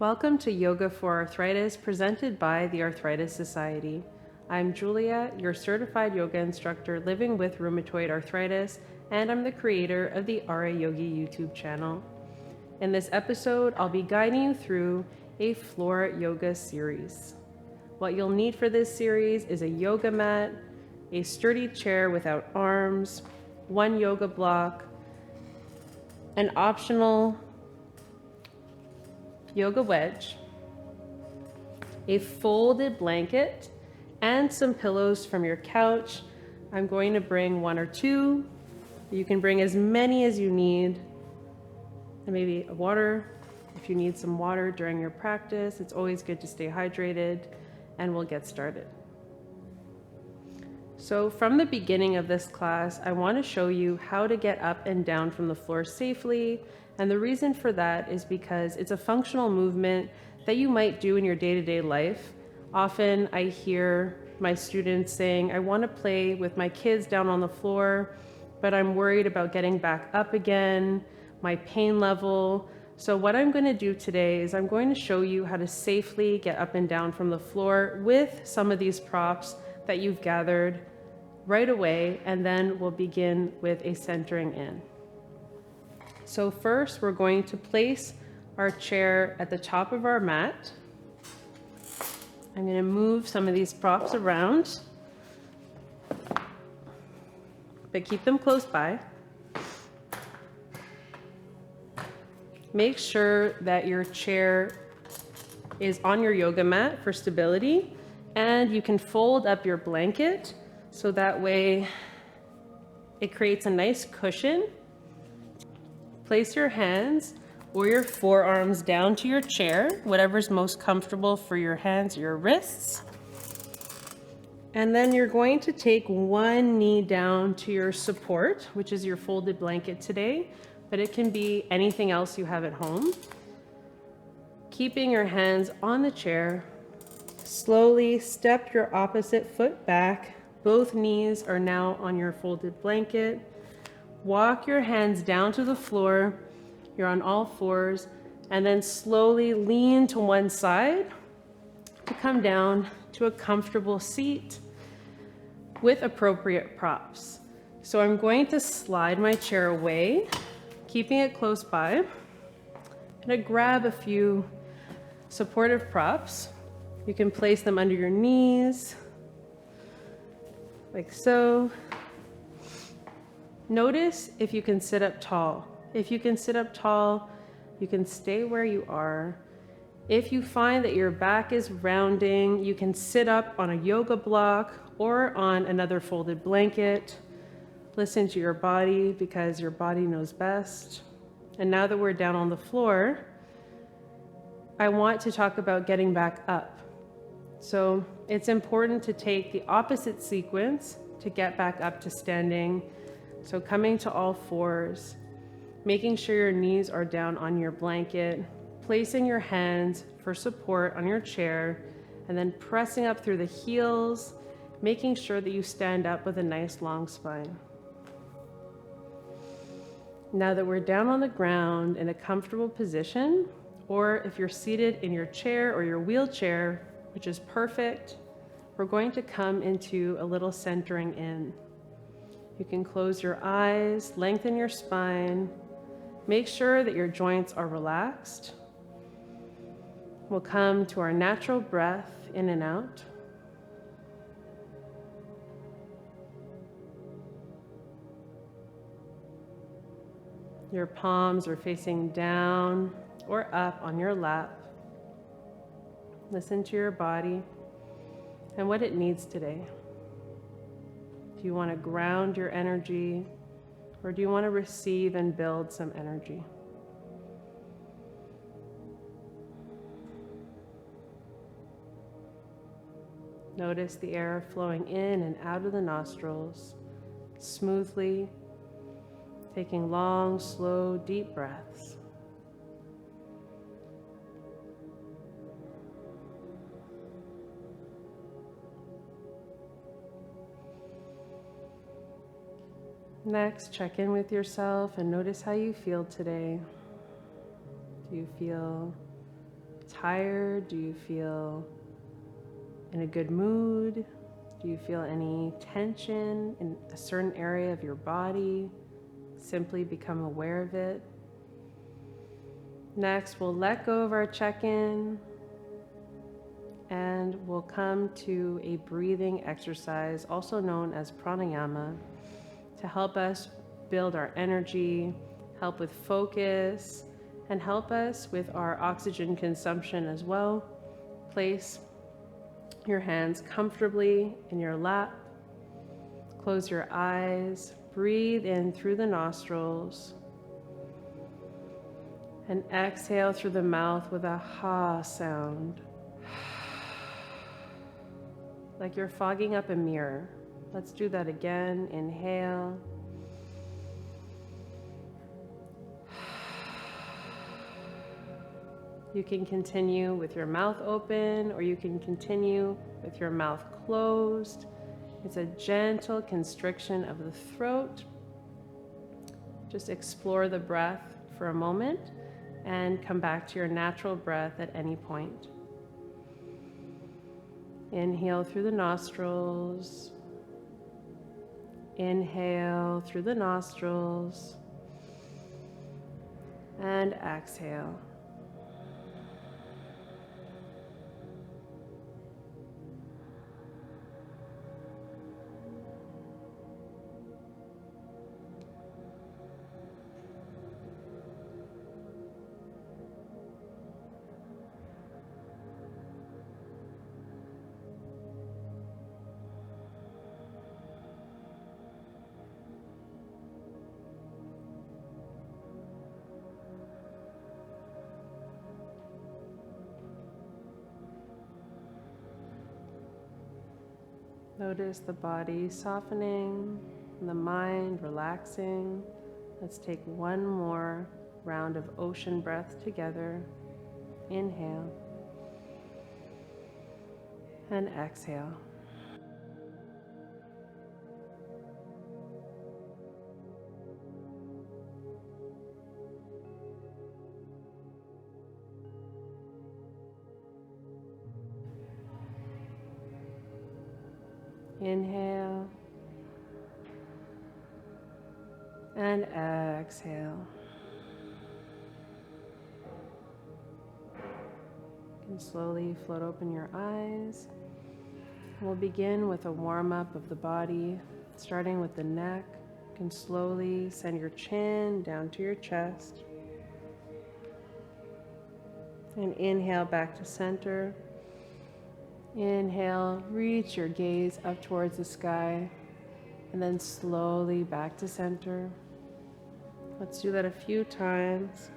Welcome to Yoga for Arthritis, presented by the Arthritis Society. I'm Julia, your certified yoga instructor living with rheumatoid arthritis, and I'm the creator of the RA Yogi YouTube channel. In this episode, I'll be guiding you through a floor yoga series. What you'll need for this series is a yoga mat, a sturdy chair without arms, one yoga block, an optional yoga wedge, a folded blanket, and some pillows from your couch. I'm going to bring one or two. You can bring as many as you need, and maybe a water if you need some water during your practice. It's always good to stay hydrated, and we'll get started. So from the beginning of this class, I want to show you how to get up and down from the floor safely. And the reason for that is because it's a functional movement that you might do in your day-to-day life. Often I hear my students saying, I want to play with my kids down on the floor, but I'm worried about getting back up again, my pain level. So what I'm going to do today is I'm going to show you how to safely get up and down from the floor with some of these props that you've gathered right away, and then we'll begin with a centering in. So first, we're going to place our chair at the top of our mat. I'm going to move some of these props around, but keep them close by. Make sure that your chair is on your yoga mat for stability, and you can fold up your blanket so that way it creates a nice cushion. Place your hands or your forearms down to your chair, whatever's most comfortable for your hands or your wrists. And then you're going to take one knee down to your support, which is your folded blanket today, but it can be anything else you have at home. Keeping your hands on the chair, slowly step your opposite foot back. Both knees are now on your folded blanket. Walk your hands down to the floor. You're on all fours, and then slowly lean to one side to come down to a comfortable seat with appropriate props. So I'm going to slide my chair away, keeping it close by. I'm going to grab a few supportive props. You can place them under your knees, like so. Notice if you can sit up tall. If you can sit up tall, you can stay where you are. If you find that your back is rounding, you can sit up on a yoga block or on another folded blanket. Listen to your body because your body knows best. And now that we're down on the floor, I want to talk about getting back up. So it's important to take the opposite sequence to get back up to standing. So coming to all fours, making sure your knees are down on your blanket, placing your hands for support on your chair, and then pressing up through the heels, making sure that you stand up with a nice long spine. Now that we're down on the ground in a comfortable position, or if you're seated in your chair or your wheelchair, which is perfect, we're going to come into a little centering in. You can close your eyes, lengthen your spine, make sure that your joints are relaxed. We'll come to our natural breath in and out. Your palms are facing down or up on your lap. Listen to your body and what it needs today. Do you want to ground your energy, or do you want to receive and build some energy? Notice the air flowing in and out of the nostrils smoothly, taking long, slow, deep breaths. Next, check in with yourself and notice how you feel today. Do you feel tired? Do you feel in a good mood? Do you feel any tension in a certain area of your body? Simply become aware of it. Next, we'll let go of our check-in and we'll come to a breathing exercise, also known as pranayama, to help us build our energy, help with focus, and help us with our oxygen consumption as well. Place your hands comfortably in your lap. Close your eyes. Breathe in through the nostrils. And exhale through the mouth with a ha sound. Like you're fogging up a mirror. Let's do that again. Inhale. You can continue with your mouth open, or you can continue with your mouth closed. It's a gentle constriction of the throat. Just explore the breath for a moment and come back to your natural breath at any point. Inhale through the nostrils. Inhale through the nostrils. And exhale. Notice the body softening and the mind relaxing. Let's take one more round of ocean breath together. Inhale and exhale. Inhale and exhale. You can slowly float open your eyes. We'll begin with a warm-up of the body, starting with the neck. You can slowly send your chin down to your chest. And inhale back to center. Inhale, reach your gaze up towards the sky, and then slowly back to center. Let's do that a few times.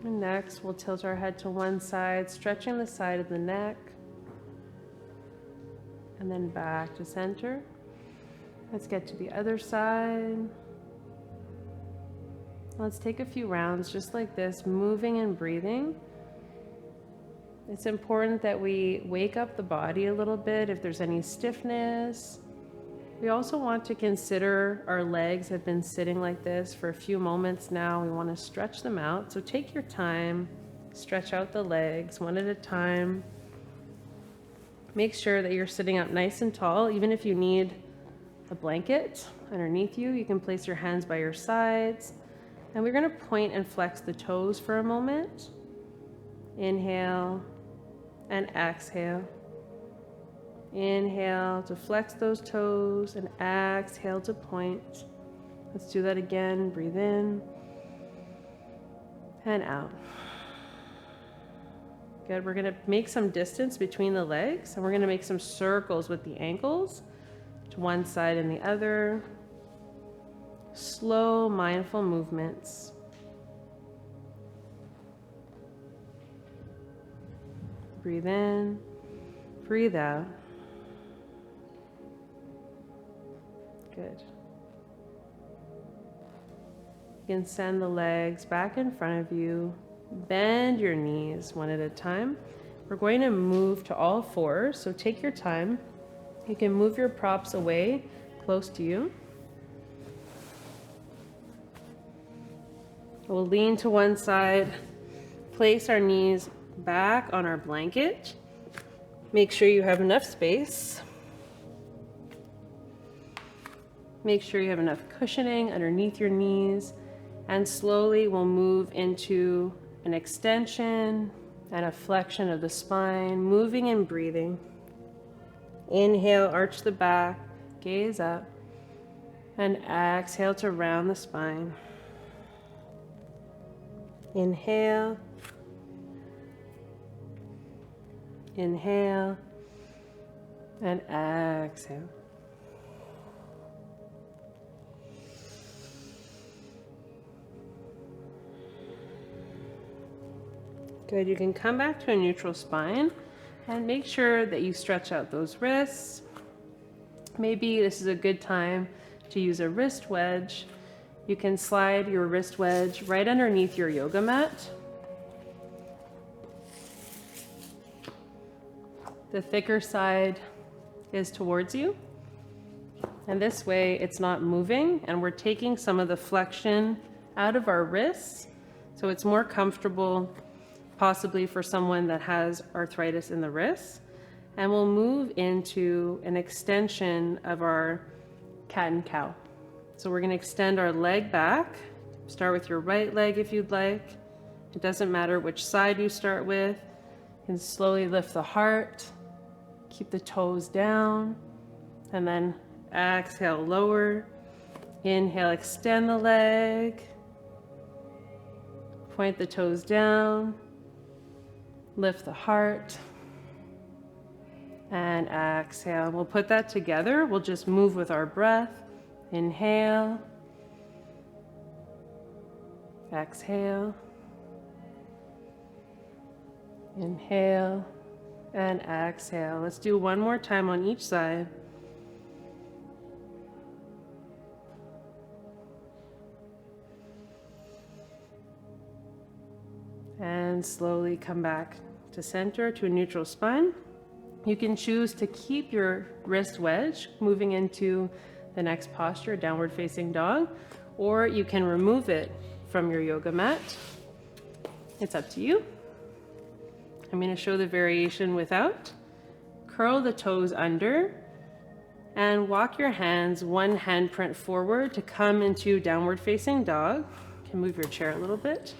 And next, we'll tilt our head to one side, stretching the side of the neck. And then back to center. Let's get to the other side. Let's take a few rounds just like this, moving and breathing. It's important that we wake up the body a little bit if there's any stiffness. We also want to consider our legs have been sitting like this for a few moments now. We want to stretch them out. So take your time, stretch out the legs one at a time. Make sure that you're sitting up nice and tall. Even if you need a blanket underneath you, you can place your hands by your sides. And we're going to point and flex the toes for a moment. Inhale and exhale. Inhale to flex those toes and exhale to point. Let's do that again. Breathe in and out. Good. We're going to make some distance between the legs, and we're going to make some circles with the ankles to one side and the other. Slow, mindful movements. Breathe in, breathe out. Good. You can send the legs back in front of you. Bend your knees one at a time. We're going to move to all fours, so take your time. You can move your props away close to you. We'll lean to one side, place our knees back on our blanket. Make sure you have enough space. Make sure you have enough cushioning underneath your knees, and slowly we'll move into an extension and a flexion of the spine, moving and breathing. Inhale, arch the back, gaze up, and exhale to round the spine. Inhale, inhale, and exhale. Good, you can come back to a neutral spine and make sure that you stretch out those wrists. Maybe this is a good time to use a wrist wedge. You can slide your wrist wedge right underneath your yoga mat. The thicker side is towards you. And this way it's not moving and we're taking some of the flexion out of our wrists. So it's more comfortable, possibly for someone that has arthritis in the wrists. And we'll move into an extension of our cat and cow. So we're going to extend our leg back. Start with your right leg if you'd like. It doesn't matter which side you start with. You can slowly lift the heart, keep the toes down, and then exhale, lower. Inhale, extend the leg. Point the toes down. Lift the heart. And exhale. We'll put that together. We'll just move with our breath. Inhale. Exhale. Inhale. And exhale. Let's do one more time on each side. And slowly come back to center, to a neutral spine. You can choose to keep your wrist wedge moving into the next posture, downward facing dog, or you can remove it from your yoga mat. It's up to you. I'm going to show the variation without. Curl the toes under and walk your hands one handprint forward to come into downward facing dog. You can move your chair a little bit.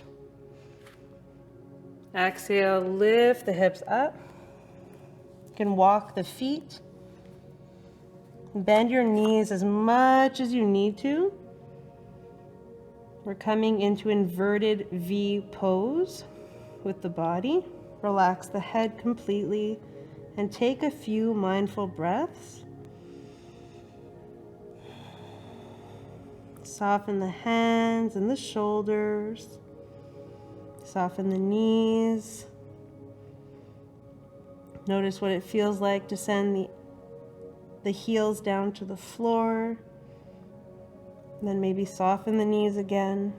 Exhale, lift the hips up. You can walk the feet. Bend your knees as much as you need to. We're coming into inverted V pose with the body. Relax the head completely and take a few mindful breaths. Soften the hands and the shoulders. Soften the knees. Notice what it feels like to send the heels down to the floor. And then maybe soften the knees again.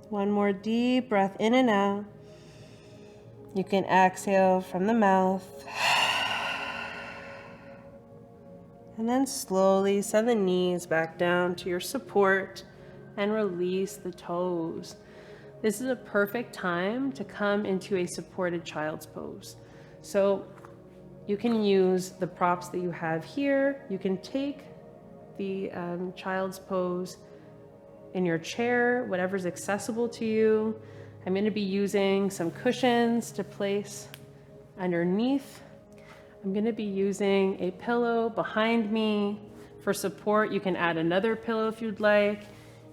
One more deep breath in and out. You can exhale from the mouth. And then slowly send the knees back down to your support and release the toes. This is a perfect time to come into a supported child's pose. So you can use the props that you have here. You can take the child's pose in your chair, whatever's accessible to you. I'm going to be using some cushions to place underneath. I'm going to be using a pillow behind me for support. You can add another pillow if you'd like.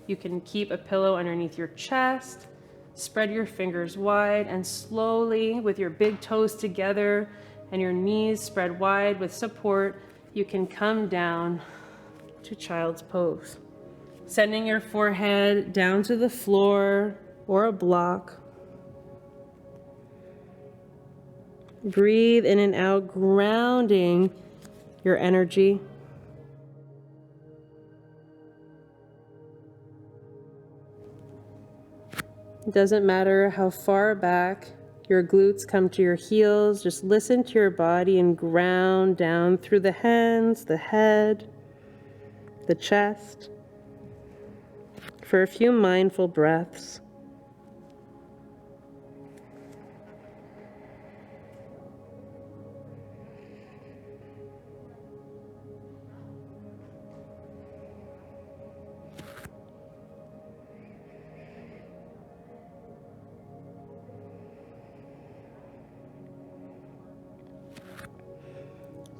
You can keep a pillow underneath your chest. Spread your fingers wide and slowly, with your big toes together and your knees spread wide with support, you can come down to child's pose. Sending your forehead down to the floor or a block. Breathe in and out, grounding your energy. It doesn't matter how far back your glutes come to your heels. Just listen to your body and ground down through the hands, the head, the chest for a few mindful breaths.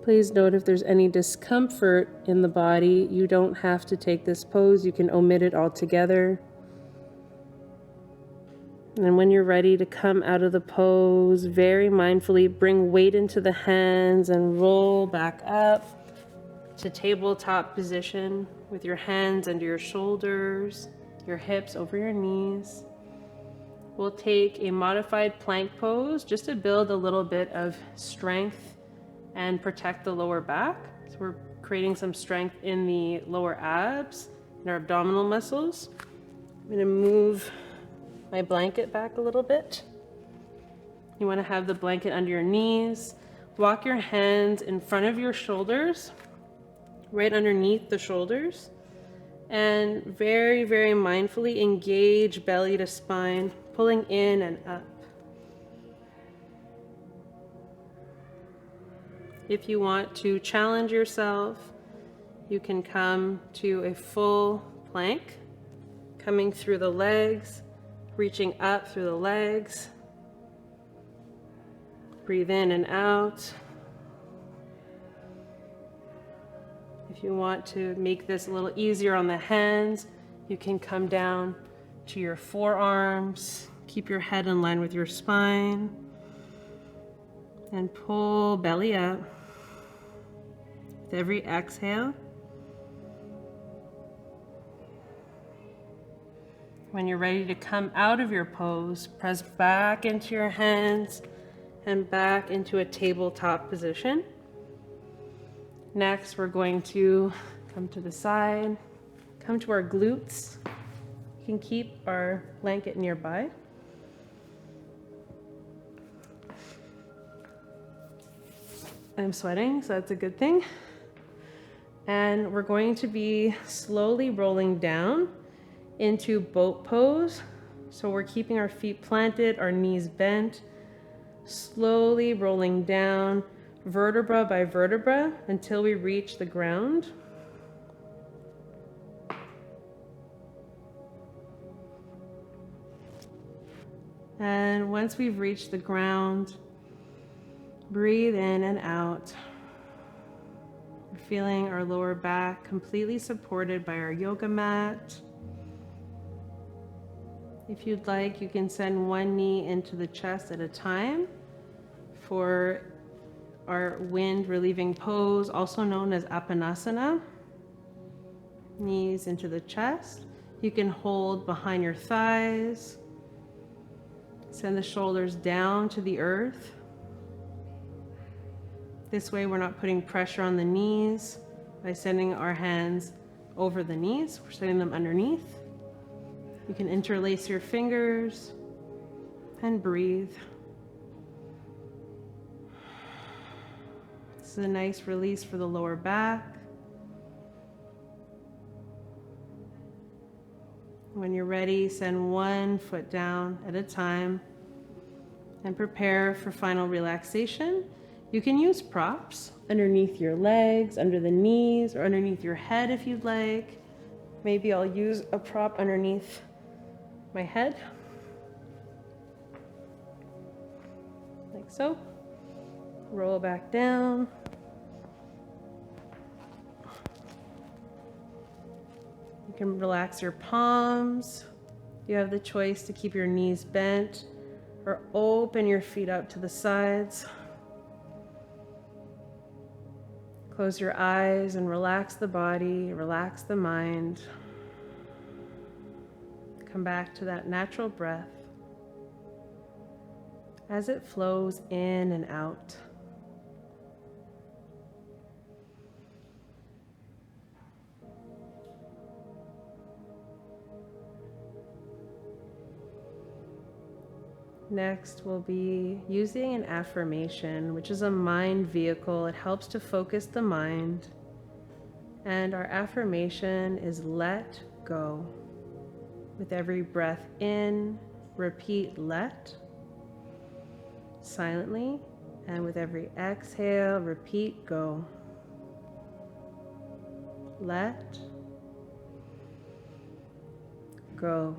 Please note if there's any discomfort in the body, you don't have to take this pose. You can omit it altogether. And when you're ready to come out of the pose, very mindfully bring weight into the hands and roll back up to tabletop position with your hands under your shoulders, your hips over your knees. We'll take a modified plank pose just to build a little bit of strength and protect the lower back. So we're creating some strength in the lower abs and our abdominal muscles. I'm going to move my blanket back a little bit. You want to have the blanket under your knees. Walk your hands in front of your shoulders, right underneath the shoulders, and very, very mindfully engage belly to spine, pulling in and up. If you want to challenge yourself, you can come to a full plank, coming through the legs, reaching up through the legs. Breathe in and out. If you want to make this a little easier on the hands, you can come down to your forearms. Keep your head in line with your spine. And pull belly up. With every exhale, when you're ready to come out of your pose, press back into your hands and back into a tabletop position. Next, we're going to come to the side, come to our glutes. You can keep our blanket nearby. I'm sweating, so that's a good thing. And we're going to be slowly rolling down into boat pose. So we're keeping our feet planted, our knees bent, slowly rolling down vertebra by vertebra until we reach the ground. And once we've reached the ground, breathe in and out. We're feeling our lower back completely supported by our yoga mat. If you'd like, you can send one knee into the chest at a time for our wind relieving pose, also known as Apanasana. Knees into the chest. You can hold behind your thighs. Send the shoulders down to the earth. This way we're not putting pressure on the knees by sending our hands over the knees. We're setting them underneath. You can interlace your fingers and breathe. This is a nice release for the lower back. When you're ready, send one foot down at a time and prepare for final relaxation. You can use props underneath your legs, under the knees, or underneath your head if you'd like. Maybe I'll use a prop underneath my head, like so. Roll back down. You can relax your palms. You have the choice to keep your knees bent or open your feet out to the sides. Close your eyes and relax the body, relax the mind. Come back to that natural breath as it flows in and out. Next, we'll be using an affirmation, which is a mind vehicle. It helps to focus the mind. And our affirmation is let go. With every breath in, repeat let silently. And with every exhale, repeat go. Let go.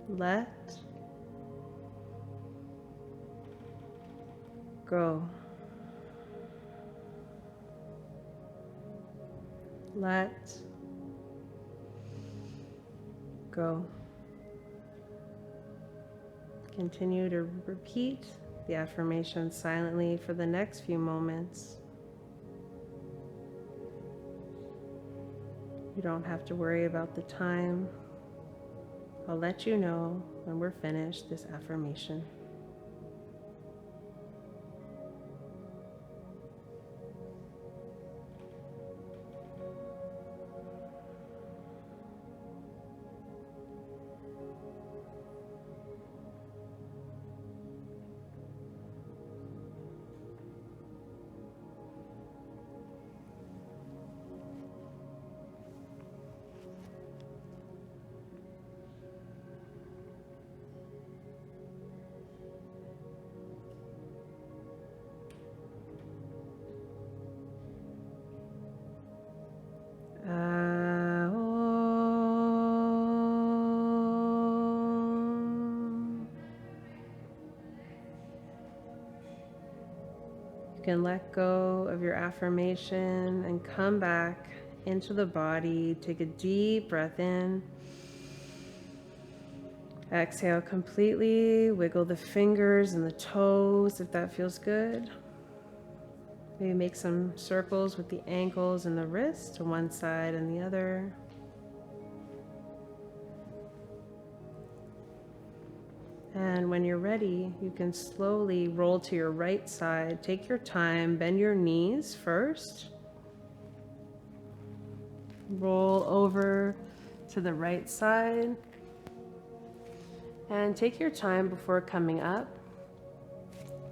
Let go. Let go. Continue to repeat the affirmation silently for the next few moments. You don't have to worry about the time. I'll let you know when we're finished this affirmation. You can let go of your affirmation and come back into the body. Take a deep breath in. Exhale completely. Wiggle the fingers and the toes if that feels good. Maybe make some circles with the ankles and the wrists to one side and the other. And when you're ready, you can slowly roll to your right side. Take your time, bend your knees first. Roll over to the right side. And take your time before coming up.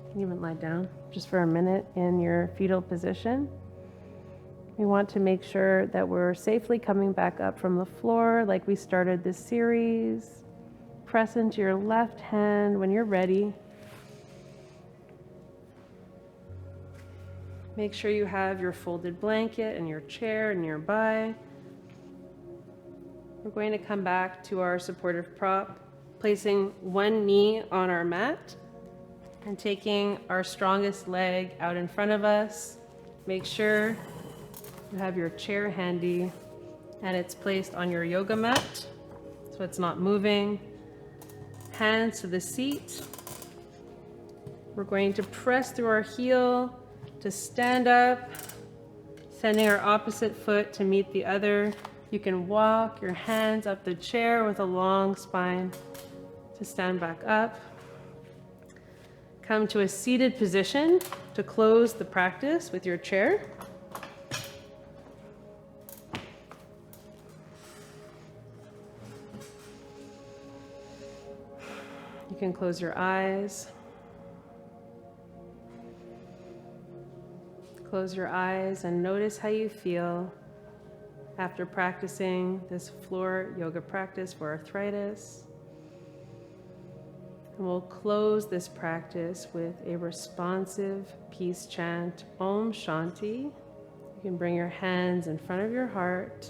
You can even lie down just for a minute in your fetal position. We want to make sure that we're safely coming back up from the floor like we started this series. Press into your left hand when you're ready. Make sure you have your folded blanket and your chair nearby. We're going to come back to our supportive prop, placing one knee on our mat and taking our strongest leg out in front of us. Make sure you have your chair handy and it's placed on your yoga mat so it's not moving. Hands to the seat. We're going to press through our heel to stand up, sending our opposite foot to meet the other. You can walk your hands up the chair with a long spine to stand back up. Come to a seated position to close the practice with your chair. You can close your eyes. Close your eyes and notice how you feel after practicing this floor yoga practice for arthritis. And we'll close this practice with a responsive peace chant, Om Shanti. You can bring your hands in front of your heart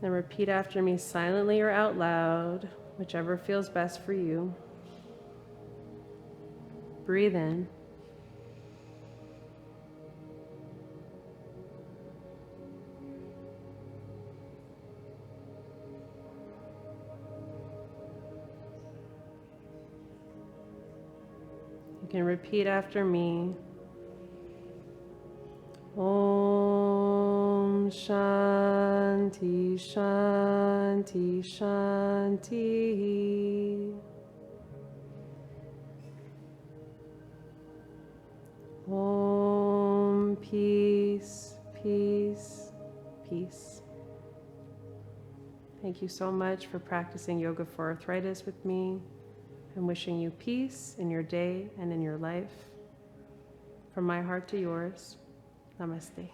and repeat after me silently or out loud, whichever feels best for you. Breathe in. You can repeat after me. Om Shanti Shanti Shanti. Om Peace Peace Peace. Thank you so much for practicing yoga for arthritis with me. I'm wishing you peace in your day and in your life. From my heart to yours, namaste.